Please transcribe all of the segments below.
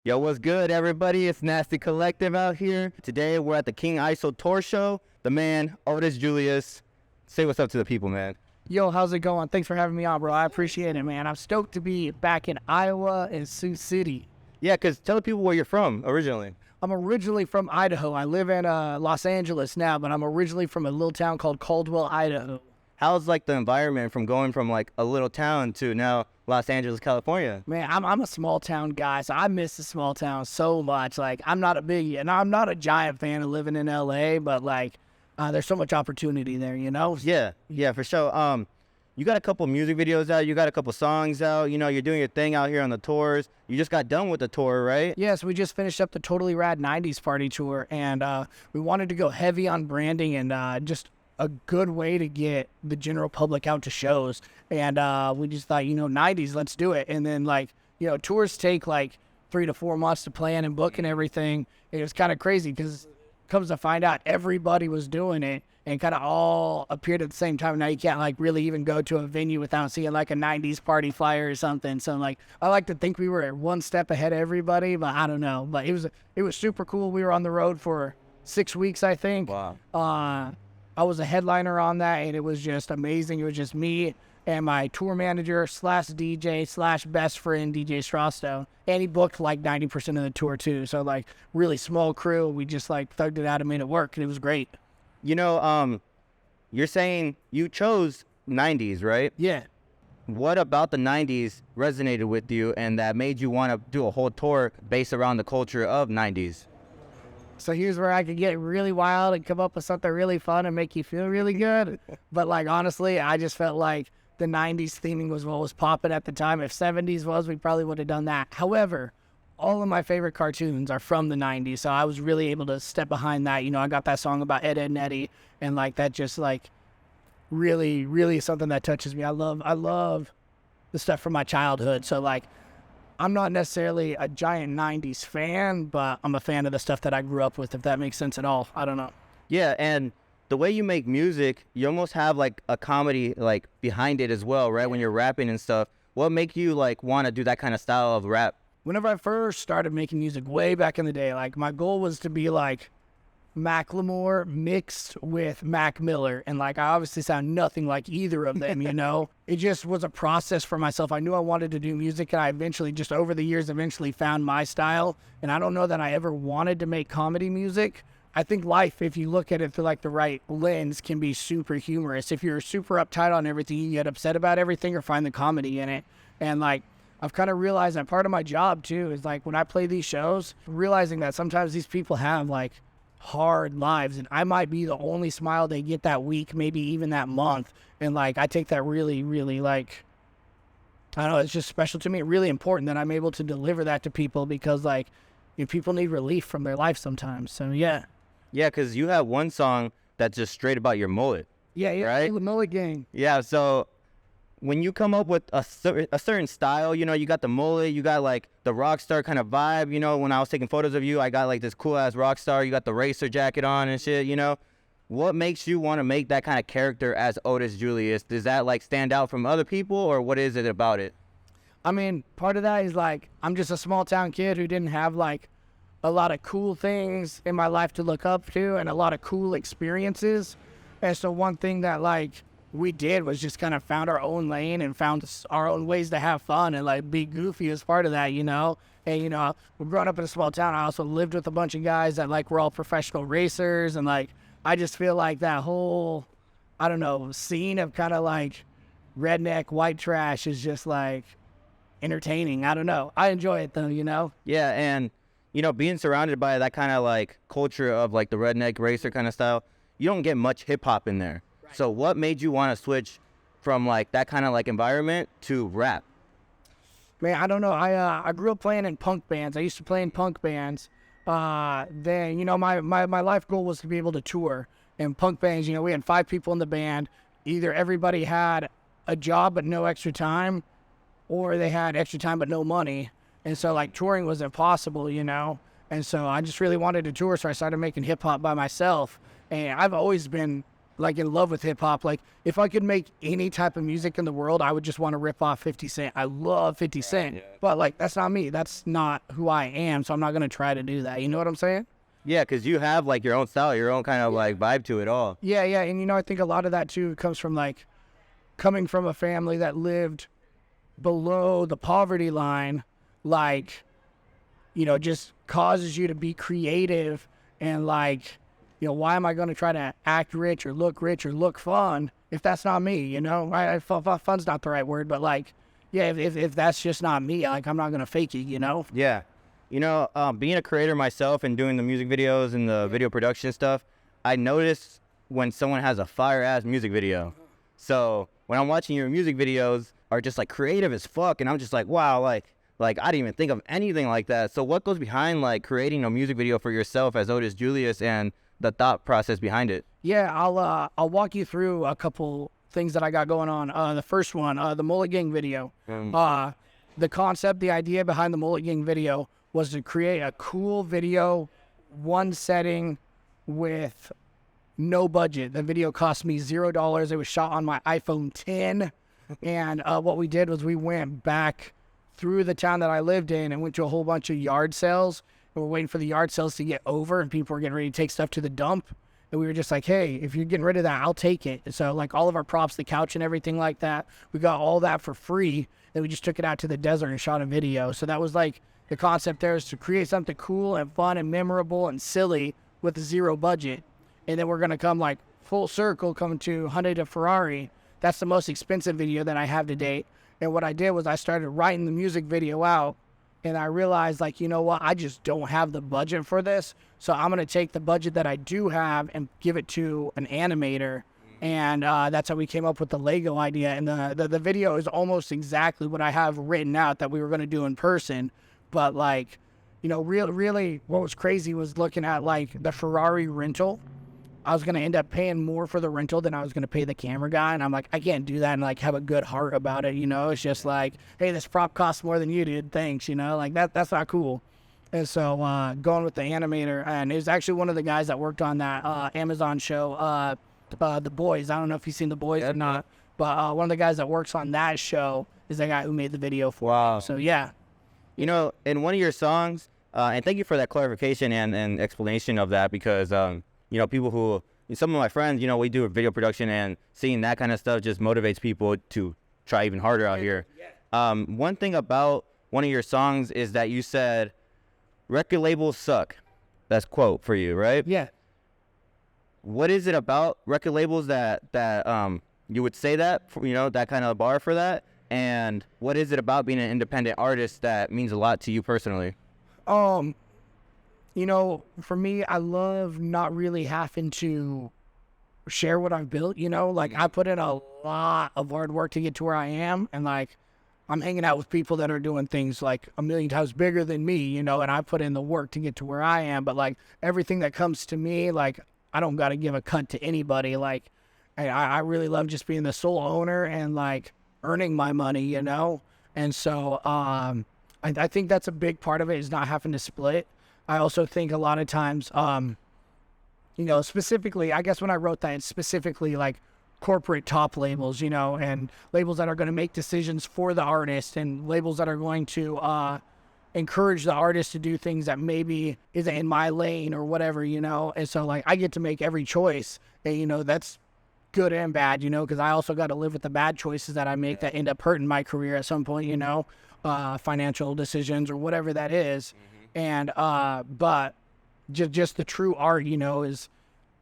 Yo, what's good, everybody? It's Nasty Collective out here. Today, we're at the King ISO Tour Show. The man, OTIS Julius. Say what's up to the people, man. Yo, how's it going? Thanks for having me on, bro. I appreciate it, man. I'm stoked to be back in Iowa and Sioux City. Yeah, because tell the people where you're from originally. I'm originally from Idaho. I live in Los Angeles now, but I'm originally from a little town called Caldwell, Idaho. How's like the environment from going from like a little town to now Los Angeles, California? Man, I'm a small town guy, so I miss the small town so much. Like, I'm not a giant fan of living in LA, but like, there's so much opportunity there, you know? Yeah, for sure. You got a couple music videos out. You got a couple songs out. You know, you're doing your thing out here on the tours. You just got done with the tour, right? Yes, we just finished up the Totally Rad 90s party tour, and we wanted to go heavy on branding and just a good way to get the general public out to shows. And we just thought, 90s, let's do it. And then, tours take like 3 to 4 months to plan and book and everything. It was kind of crazy because comes to find out everybody was doing it and kind of all appeared at the same time. Now you can't like really even go to a venue without seeing like a 90s party flyer or something. So like, I like to think we were one step ahead of everybody, but I don't know. But it was super cool. We were on the road for 6 weeks, I think. Wow. I was a headliner on that, and it was just amazing. It was just me and my tour manager / DJ / best friend, DJ Strawstone. And he booked like 90% of the tour too. So like really small crew. We just like thugged it out and made it work, and it was great. You know, you're saying you chose 90s, right? Yeah. What about the 90s resonated with you and that made you want to do a whole tour based around the culture of 90s? So here's where I could get really wild and come up with something really fun and make you feel really good. But like, honestly, I just felt like the 90s theming was what was popping at the time. If 70s was, we probably would have done that. However, all of my favorite cartoons are from the 90s. So I was really able to step behind that. I got that song about Ed, Edd n Eddy, and like that just like really, really something that touches me. I love the stuff from my childhood. So like, I'm not necessarily a giant 90s fan, but I'm a fan of the stuff that I grew up with, if that makes sense at all. I don't know. Yeah, and the way you make music, you almost have like a comedy like behind it as well, right? When you're rapping and stuff. What make you like want to do that kind of style of rap? Whenever I first started making music way back in the day, like my goal was to be like Macklemore mixed with Mac Miller, and like I obviously sound nothing like either of them. It just was a process for myself. I knew I wanted to do music, and I eventually just over the years found my style. And I don't know that I ever wanted to make comedy music. I think life, if you look at it through like the right lens, can be super humorous. If you're super uptight on everything, you get upset about everything or find the comedy in it. And like I've kind of realized that part of my job too is like when I play these shows, realizing that sometimes these people have like hard lives, and I might be the only smile they get that week, maybe even that month. And like I take that really, really like, I don't know, it's just special to me. Really important that I'm able to deliver that to people, because like people need relief from their life sometimes. So yeah, because you have one song that's just straight about your mullet. Yeah, right? The mullet gang. Yeah, so when you come up with a certain style, you got the mullet, you got like the rock star kind of vibe. When I was taking photos of you, I got like this cool ass rock star. You got the racer jacket on and shit. What makes you want to make that kind of character as OTIS Julius? Does that like stand out from other people, or what is it about it? I mean, part of that is like I'm just a small town kid who didn't have like a lot of cool things in my life to look up to and a lot of cool experiences. And so one thing that like we did was just kind of found our own lane and found our own ways to have fun and like be goofy as part of that, And, we're growing up in a small town. I also lived with a bunch of guys that like were all professional racers. And like, I just feel like that whole, I don't know, scene of kind of like redneck white trash is just like entertaining. I don't know. I enjoy it though, Yeah, and, being surrounded by that kind of like culture of like the redneck racer kind of style, you don't get much hip hop in there. So what made you want to switch from like that kind of like environment to rap? Man, I don't know. I grew up playing in punk bands. I used to play in punk bands. Then, my life goal was to be able to tour. And punk bands, we had 5 people in the band. Either everybody had a job but no extra time, or they had extra time but no money. And so like touring was impossible, And so I just really wanted to tour. So I started making hip hop by myself. And I've always been like in love with hip hop. Like if I could make any type of music in the world, I would just want to rip off 50 Cent. I love 50 Cent, yeah. but like that's not me. That's not who I am. So I'm not gonna try to do that. You know what I'm saying? Yeah, because you have like your own style, your own kind of like vibe to it all. Yeah, yeah. And you know, I think a lot of that too comes from like coming from a family that lived below the poverty line, like, you know, just causes you to be creative and like, you know, why am I going to try to act rich or look fun if that's not me, you know? Fun's not the right word, but like, yeah, if that's just not me, like I'm not going to fake it, you know? Yeah. You know, being a creator myself and doing the music videos and the video production stuff, I notice when someone has a fire-ass music video. So when I'm watching your music videos are just like creative as fuck, and I'm just like, wow, like I didn't even think of anything like that. So what goes behind like creating a music video for yourself as OTIS JULIUS and the thought process behind it? Yeah, I'll walk you through a couple things that I got going on. The first one, the Mullet Gang video. The concept, the idea behind the Mullet Gang video was to create a cool video, one setting with no budget. The video cost me $0. It was shot on my iPhone 10. And what we did was we went back through the town that I lived in and went to a whole bunch of yard sales. And we're waiting for the yard sales to get over and people were getting ready to take stuff to the dump. And we were just like, hey, if you're getting rid of that, I'll take it. And so like all of our props, the couch and everything like that, we got all that for free. Then we just took it out to the desert and shot a video. So that was like the concept there, is to create something cool and fun and memorable and silly with a zero budget. And then we're going to come like full circle, coming to Hyundai to Ferrari. That's the most expensive video that I have to date. And what I did was I started writing the music video out. And I realized, like, you know what, I just don't have the budget for this. So I'm going to take the budget that I do have and give it to an animator. And that's how we came up with the Lego idea. And the video is almost exactly what I have written out that we were going to do in person. But, like, you know, really what was crazy was looking at, like, the Ferrari rental. I was going to end up paying more for the rental than I was going to pay the camera guy. And I'm like, I can't do that and like have a good heart about it. You know, it's just like, hey, this prop costs more than you did. Thanks. You know, like that's not cool. And so going with the animator, and it was actually one of the guys that worked on that Amazon show, The Boys. I don't know if you've seen The Boys or not, but one of the guys that works on that show is the guy who made the video for me. So yeah. You know, in one of your songs, and thank you for that clarification and explanation of that, because you know, people who, some of my friends, you know, we do video production, and seeing that kind of stuff just motivates people to try even harder out here. One thing about one of your songs is that you said, record labels suck. That's quote for you, right? Yeah. What is it about record labels that you would say that, you know, that kind of bar for that? And what is it about being an independent artist that means a lot to you personally? You know, for me, I love not really having to share what I've built, you know? Like, I put in a lot of hard work to get to where I am, and, like, I'm hanging out with people that are doing things, like, a million times bigger than me, you know, and I put in the work to get to where I am, but, like, everything that comes to me, like, I don't got to give a cut to anybody. Like, I really love just being the sole owner and, like, earning my money, you know? And so I think that's a big part of it, is not having to split. I also think a lot of times, you know, specifically, I guess when I wrote that, it's specifically like corporate top labels, you know, and labels that are going to make decisions for the artist, and labels that are going to encourage the artist to do things that maybe isn't in my lane or whatever, you know. And so, like, I get to make every choice, and, you know, that's good and bad, you know, because I also got to live with the bad choices that I make that end up hurting my career at some point, you know, financial decisions or whatever that is. And but just the true art, you know, is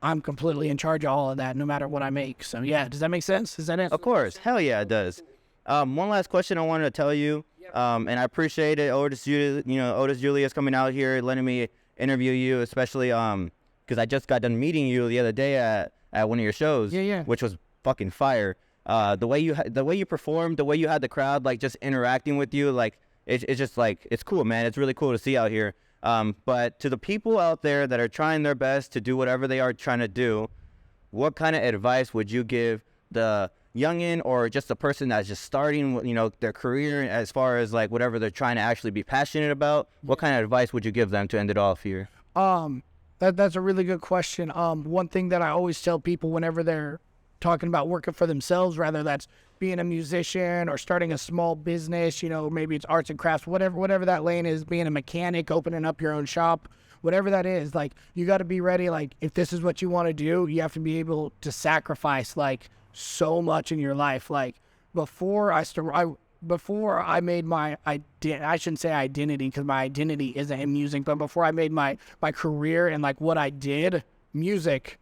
I'm completely in charge of all of that, no matter what I make. So yeah, does that make sense? Is that it? Of course, hell yeah, it does. One last question I wanted to tell you, and I appreciate it, OTIS Julius coming out here, letting me interview you, especially because I just got done meeting you the other day at one of your shows, which was fucking fire. The way you performed, the way you had the crowd like just interacting with you, like. It's just like, it's cool, man. It's really cool to see out here. But to the people out there that are trying their best to do whatever they are trying to do, what kind of advice would you give the youngin or just the person that's just starting, you know, their career as far as like whatever they're trying to actually be passionate about? What kind of advice would you give them to end it off here? That's a really good question. One thing that I always tell people whenever they're talking about working for themselves, rather that's being a musician or starting a small business, you know, maybe it's arts and crafts, whatever that lane is, being a mechanic, opening up your own shop, whatever that is, like, you got to be ready. Like, if this is what you want to do, you have to be able to sacrifice like so much in your life. Like, before I made my I shouldn't say identity, because my identity isn't in music, but before I made my career and like what I did, music,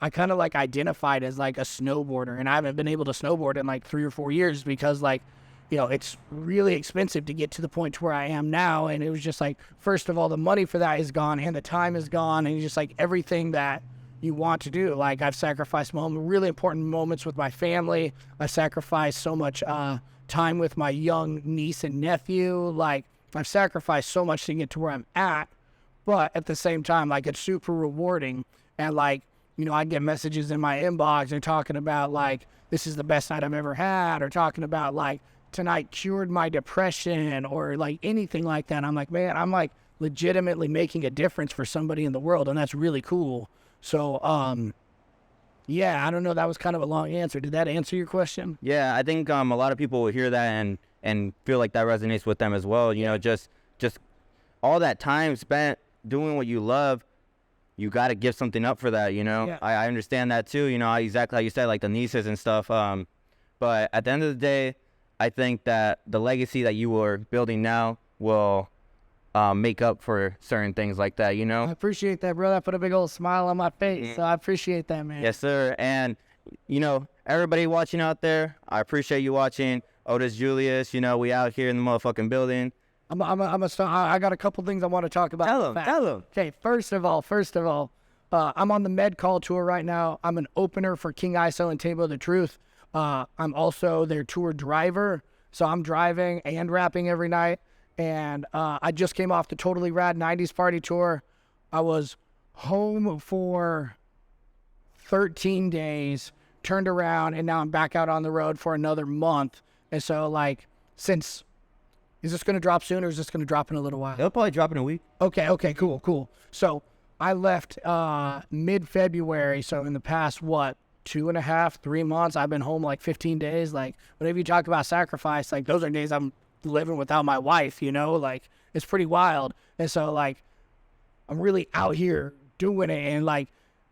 I kind of like identified as like a snowboarder, and I haven't been able to snowboard in like 3 or 4 years because, like, you know, it's really expensive to get to the point to where I am now. And it was just like, first of all, the money for that is gone and the time is gone, and just like everything that you want to do. Like, I've sacrificed really important moments with my family. I sacrificed so much time with my young niece and nephew. Like, I've sacrificed so much to get to where I'm at, but at the same time, like, it's super rewarding. And like, you know, I get messages in my inbox. They're talking about like, this is the best night I've ever had, or talking about like, tonight cured my depression, or like anything like that. I'm like, man, I'm like legitimately making a difference for somebody in the world, and that's really cool. So, yeah, I don't know. That was kind of a long answer. Did that answer your question? Yeah, I think a lot of people will hear that and feel like that resonates with them as well. You know, just all that time spent doing what you love, you got to give something up for that, you know? Yeah. I understand that too, you know, exactly how you said, like the nieces and stuff. But at the end of the day, I think that the legacy that you are building now will make up for certain things like that, you I know? appreciate that, bro. That put a big old smile on my face. So I appreciate that, man. Yes, sir. And, you know, everybody watching out there, I appreciate you watching. OTIS JULIUS, you know, we out here in the motherfucking building. I got a couple things I want to talk about. Tell them. Okay, first of all, I'm on the med call tour right now. I'm an opener for King ISO and TAEBOTHATRUTH. I'm also their tour driver, so I'm driving and rapping every night. And I just came off the Totally Rad 90s Party Tour. I was home for 13 days, turned around, and now I'm back out on the road for another month. And so, like, is this going to drop soon, or is this going to drop in a little while? They'll probably drop in a week. Okay, cool. So I left mid-February, so in the past, 2.5, 3 months, I've been home like 15 days. Like, whenever you talk about sacrifice, like, those are days I'm living without my wife, you know? Like, it's pretty wild. And so, like, I'm really out here doing it. And, like,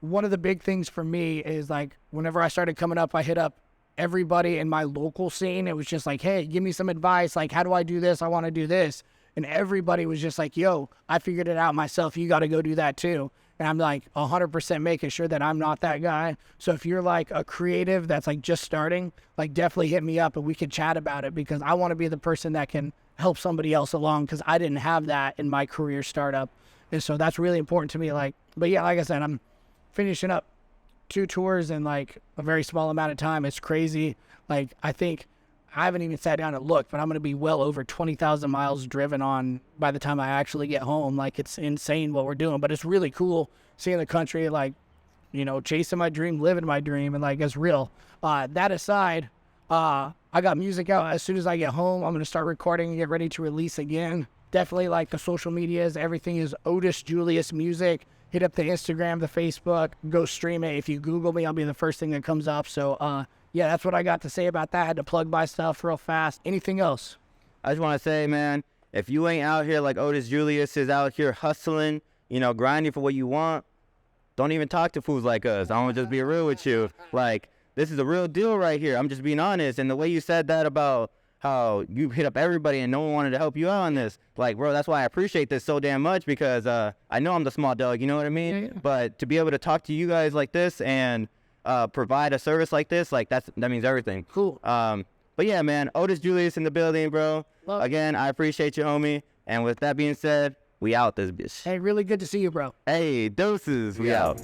one of the big things for me is, like, whenever I started coming up, I hit up everybody in my local scene. It was just like, hey, give me some advice. Like, how do I do this? I want to do this. And everybody was just like, yo, I figured it out myself. You got to go do that too. And I'm like 100% making sure that I'm not that guy. So if you're like a creative that's like just starting, like, definitely hit me up and we can chat about it, because I want to be the person that can help somebody else along, because I didn't have that in my career startup. And so that's really important to me. Like, but yeah, like I said, I'm finishing up 2 tours in like a very small amount of time. It's crazy. Like, I think I haven't even sat down and looked, but I'm going to be well over 20,000 miles driven on by the time I actually get home. Like, it's insane what we're doing, but it's really cool seeing the country, like, you know, chasing my dream, living my dream, and like, it's real. That aside, I got music out. As soon as I get home, I'm going to start recording and get ready to release again. Definitely, like, the social medias, everything is OTIS JULIUS Music. Hit up the Instagram, the Facebook, go stream it. If you Google me, I'll be the first thing that comes up. So, yeah, that's what I got to say about that. I had to plug my stuff real fast. Anything else? I just want to say, man, if you ain't out here like OTIS JULIUS is out here hustling, you know, grinding for what you want, don't even talk to fools like us. I'm going to just be real with you. Like, this is a real deal right here. I'm just being honest. And the way you said that about how you hit up everybody and no one wanted to help you out on this, like, bro, that's why I appreciate this so damn much, because I know I'm the small dog, you know what I mean? Yeah. But to be able to talk to you guys like this and provide a service like this, like, that means everything. Cool. But yeah, man, OTIS JULIUS in the building, bro. Love Again, I appreciate you, homie. And with that being said, we out this bitch. Hey, really good to see you, bro. Hey, doses, we out.